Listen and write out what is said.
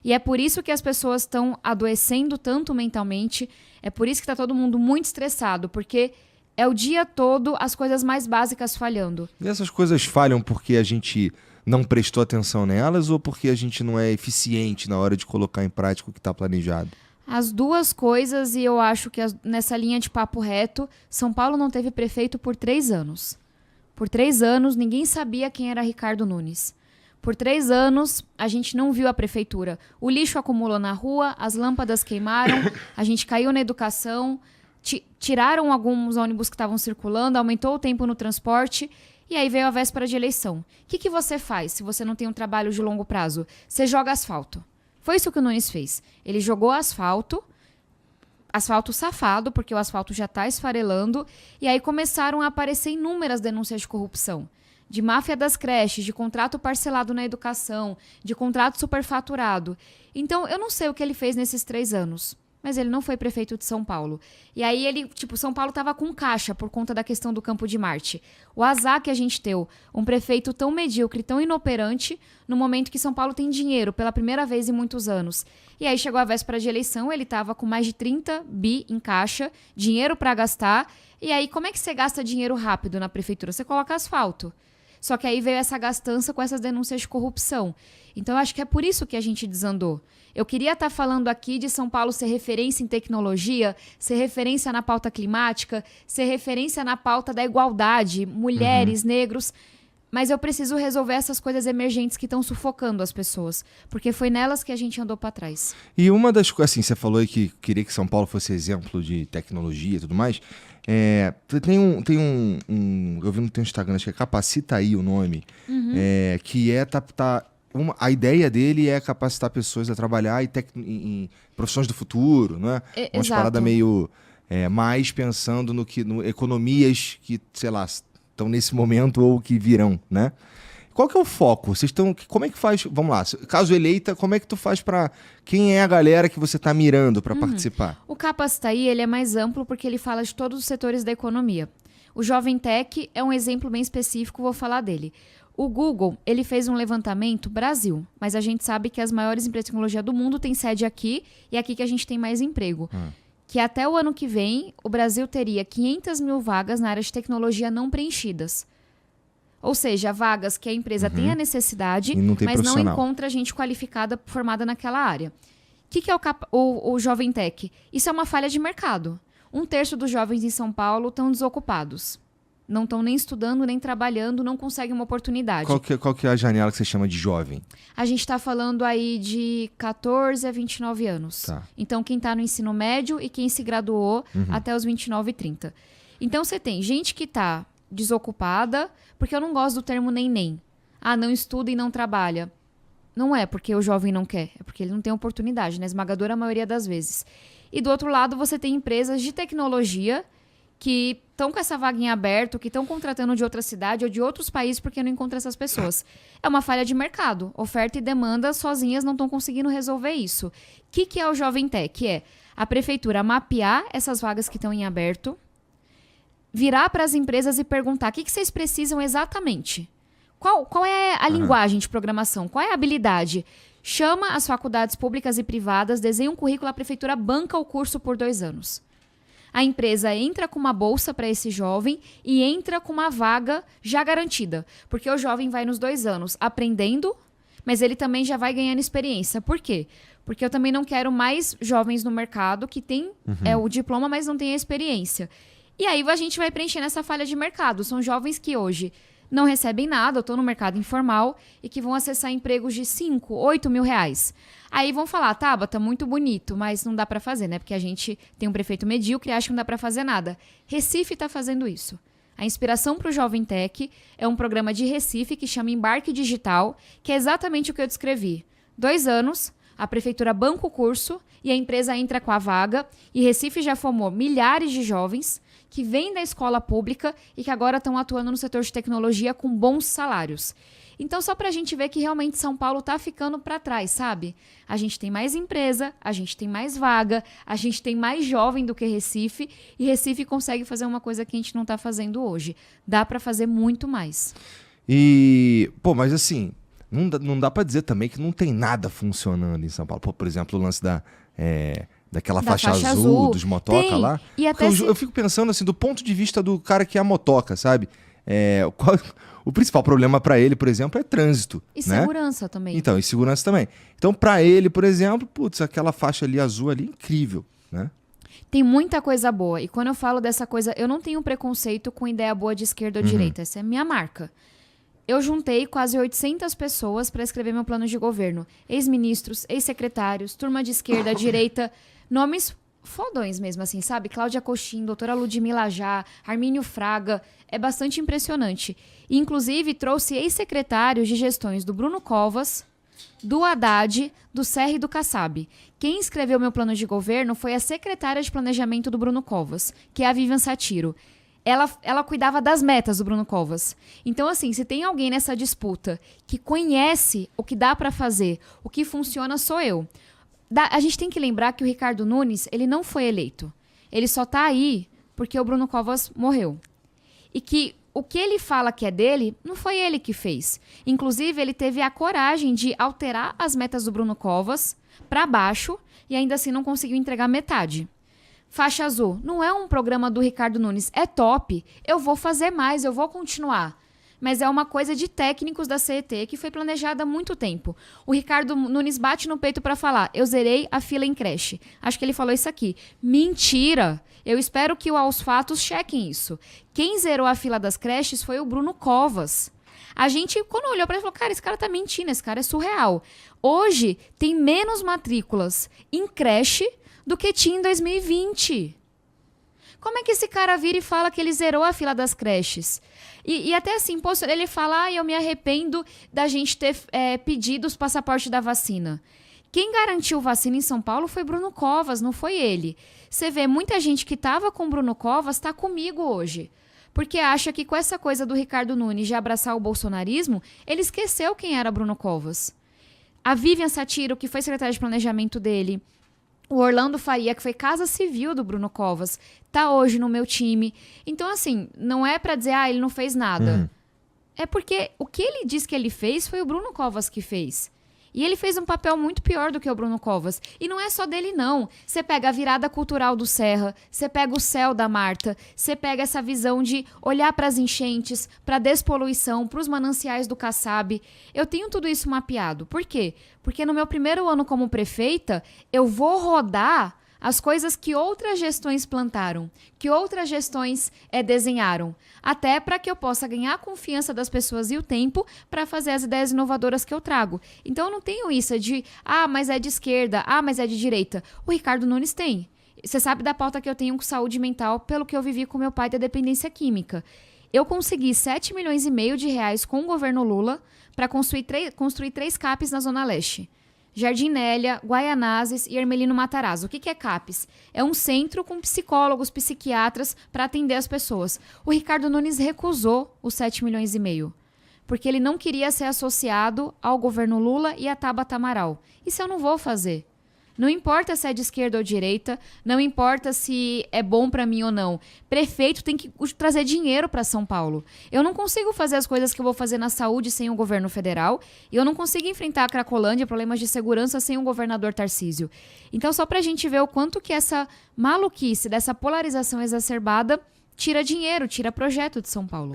E é por isso que as pessoas estão adoecendo tanto mentalmente, é por isso que está todo mundo muito estressado, porque é o dia todo as coisas mais básicas falhando. E essas coisas falham porque a gente não prestou atenção nelas ou porque a gente não é eficiente na hora de colocar em prática o que está planejado? As duas coisas, e eu acho que nessa linha de papo reto, São Paulo não teve prefeito por 3 anos. Por 3 anos, ninguém sabia quem era Ricardo Nunes. Por 3 anos, a gente não viu a prefeitura. O lixo acumulou na rua, as lâmpadas queimaram, a gente caiu na educação, tiraram alguns ônibus que estavam circulando, aumentou o tempo no transporte, e aí veio a véspera de eleição. O que você faz se você não tem um trabalho de longo prazo? Você joga asfalto. Foi isso que o Nunes fez. Ele jogou asfalto safado, porque o asfalto já está esfarelando, e aí começaram a aparecer inúmeras denúncias de corrupção. De máfia das creches, de contrato parcelado na educação, de contrato superfaturado. Então, eu não sei o que ele fez nesses 3 anos, mas ele não foi prefeito de São Paulo. E aí São Paulo estava com caixa por conta da questão do Campo de Marte. O azar que a gente deu, um prefeito tão medíocre, tão inoperante, no momento que São Paulo tem dinheiro pela primeira vez em muitos anos. E aí chegou a véspera de eleição, ele estava com mais de 30 bi em caixa, dinheiro para gastar. E aí, como é que você gasta dinheiro rápido na prefeitura? Você coloca asfalto. Só que aí veio essa gastança com essas denúncias de corrupção. Então, eu acho que é por isso que a gente desandou. Eu queria estar falando aqui de São Paulo ser referência em tecnologia, ser referência na pauta climática, ser referência na pauta da igualdade, mulheres, negros. Mas eu preciso resolver essas coisas emergentes que estão sufocando as pessoas. Porque foi nelas que a gente andou para trás. E uma das coisas, assim, você falou aí que queria que São Paulo fosse exemplo de tecnologia e tudo mais. Eu vi no teu Instagram, acho que é Capacita aí o nome, que a ideia dele é capacitar pessoas a trabalhar em profissões do futuro, não é? Uma parada meio mais pensando no economias que, sei lá, estão nesse momento ou que virão, né? Qual que é o foco? Como é que faz? Vamos lá, caso eleita, como é que tu faz para quem é a galera que você está mirando para participar? O Capacitaí, ele é mais amplo porque ele fala de todos os setores da economia. O Jovem Tech é um exemplo bem específico, vou falar dele. O Google, ele fez um levantamento Brasil, mas a gente sabe que as maiores empresas de tecnologia do mundo têm sede aqui e é aqui que a gente tem mais emprego. Que até o ano que vem, o Brasil teria 500 mil vagas na área de tecnologia não preenchidas. Ou seja, vagas que a empresa tem a necessidade, mas não encontra gente qualificada formada naquela área. O que é o Jovem Tech? Isso é uma falha de mercado. 1/3 dos jovens em São Paulo estão desocupados. Não estão nem estudando, nem trabalhando, não conseguem uma oportunidade. Qual que é a janela que você chama de jovem? A gente está falando aí de 14 a 29 anos. Tá. Então, quem está no ensino médio e quem se graduou até os 29 e 30. Então, você tem gente que está desocupada, porque eu não gosto do termo nem. Não estuda e não trabalha. Não é porque o jovem não quer, é porque ele não tem oportunidade, na esmagadora maioria das vezes. E do outro lado, você tem empresas de tecnologia que estão com essa vaga em aberto, que estão contratando de outra cidade ou de outros países porque não encontram essas pessoas. É uma falha de mercado. Oferta e demanda sozinhas não estão conseguindo resolver isso. O que é o Jovem Tech? É a prefeitura mapear essas vagas que estão em aberto, virar para as empresas e perguntar o que vocês precisam exatamente. Qual é a linguagem de programação? Qual é a habilidade? Chama as faculdades públicas e privadas, desenha um currículo, a prefeitura banca o curso por 2 anos. A empresa entra com uma bolsa para esse jovem e entra com uma vaga já garantida. Porque o jovem vai nos 2 anos aprendendo, mas ele também já vai ganhando experiência. Por quê? Porque eu também não quero mais jovens no mercado que têm o diploma, mas não têm a experiência. E aí a gente vai preenchendo essa falha de mercado. São jovens que hoje não recebem nada, ou estão no mercado informal, e que vão acessar empregos de 5, 8 mil reais. Aí vão falar, Tabata, muito bonito, mas não dá para fazer, né? Porque a gente tem um prefeito medíocre e acha que não dá para fazer nada. Recife está fazendo isso. A inspiração para o Jovem Tech é um programa de Recife que chama Embarque Digital, que é exatamente o que eu descrevi. 2 anos, a prefeitura banca o curso e a empresa entra com a vaga, e Recife já formou milhares de jovens que vêm da escola pública e que agora estão atuando no setor de tecnologia com bons salários. Então, só para a gente ver que realmente São Paulo está ficando para trás, sabe? A gente tem mais empresa, a gente tem mais vaga, a gente tem mais jovem do que Recife, e Recife consegue fazer uma coisa que a gente não está fazendo hoje. Dá para fazer muito mais. Mas assim, Não dá para dizer também que não tem nada funcionando em São Paulo. Por exemplo, o lance daquela faixa azul dos motoca lá. E até eu fico pensando assim, do ponto de vista do cara que é a motoca, sabe? O principal problema para ele, por exemplo, é trânsito. E né? segurança também. Então, e segurança também. Então, para ele, por exemplo, putz, aquela faixa ali azul ali, incrível, né? Tem muita coisa boa. E quando eu falo dessa coisa, eu não tenho preconceito com ideia boa de esquerda ou direita. Essa é a minha marca. Eu juntei quase 800 pessoas para escrever meu plano de governo. Ex-ministros, ex-secretários, turma de esquerda, direita, nomes fodões mesmo, assim, sabe? Cláudia Coxim, doutora Ludmila Já, Armínio Fraga. É bastante impressionante. E, inclusive, trouxe ex-secretários de gestões do Bruno Covas, do Haddad, do Serra e do Kassab. Quem escreveu meu plano de governo foi a secretária de planejamento do Bruno Covas, que é a Vivian Satiro. Ela cuidava das metas do Bruno Covas. Então, assim, se tem alguém nessa disputa que conhece o que dá para fazer, o que funciona, sou eu. A gente tem que lembrar que o Ricardo Nunes, ele não foi eleito. Ele só tá aí porque o Bruno Covas morreu. E que o que ele fala que é dele, não foi ele que fez. Inclusive, ele teve a coragem de alterar as metas do Bruno Covas para baixo e ainda assim não conseguiu entregar metade. Faixa Azul, não é um programa do Ricardo Nunes, é top, eu vou fazer mais, eu vou continuar. Mas é uma coisa de técnicos da CET que foi planejada há muito tempo. O Ricardo Nunes bate no peito para falar, eu zerei a fila em creche. Acho que ele falou isso aqui. Mentira! Eu espero que os fatos chequem isso. Quem zerou a fila das creches foi o Bruno Covas. A gente, quando olhou para ele, falou, cara, esse cara tá mentindo, esse cara é surreal. Hoje, tem menos matrículas em creche do que tinha em 2020. Como é que esse cara vira e fala que ele zerou a fila das creches? E até assim, ele fala, eu me arrependo da gente ter pedido os passaportes da vacina. Quem garantiu vacina em São Paulo foi Bruno Covas, não foi ele. Você vê, muita gente que estava com Bruno Covas está comigo hoje. Porque acha que com essa coisa do Ricardo Nunes de abraçar o bolsonarismo, ele esqueceu quem era Bruno Covas. A Vivian Satiro, que foi secretária de planejamento dele, o Orlando Faria, que foi Casa Civil do Bruno Covas, tá hoje no meu time. Então, assim, não é pra dizer, ele não fez nada. É porque o que ele diz que ele fez foi o Bruno Covas que fez. E ele fez um papel muito pior do que o Bruno Covas. E não é só dele, não. Você pega a virada cultural do Serra, você pega o céu da Marta, você pega essa visão de olhar para as enchentes, para a despoluição, para os mananciais do Kassab. Eu tenho tudo isso mapeado. Por quê? Porque no meu primeiro ano como prefeita, eu vou rodar as coisas que outras gestões plantaram, que outras gestões desenharam, até para que eu possa ganhar a confiança das pessoas e o tempo para fazer as ideias inovadoras que eu trago. Então eu não tenho isso de, mas é de esquerda, mas é de direita. O Ricardo Nunes tem. Você sabe da pauta que eu tenho com saúde mental pelo que eu vivi com meu pai da dependência química. Eu consegui 7,5 milhões de reais com o governo Lula para construir 3 CAPs na Zona Leste. Jardim Nélia, Guaianazes e Hermelino Matarazzo. O que é CAPES? É um centro com psicólogos, psiquiatras para atender as pessoas. O Ricardo Nunes recusou os 7,5 milhões, porque ele não queria ser associado ao governo Lula e a Tabata Amaral. Isso eu não vou fazer. Não importa se é de esquerda ou direita, não importa se é bom para mim ou não. Prefeito tem que trazer dinheiro para São Paulo. Eu não consigo fazer as coisas que eu vou fazer na saúde sem o governo federal e eu não consigo enfrentar a Cracolândia, problemas de segurança sem o governador Tarcísio. Então, só para a gente ver o quanto que essa maluquice, dessa polarização exacerbada, tira dinheiro, tira projeto de São Paulo.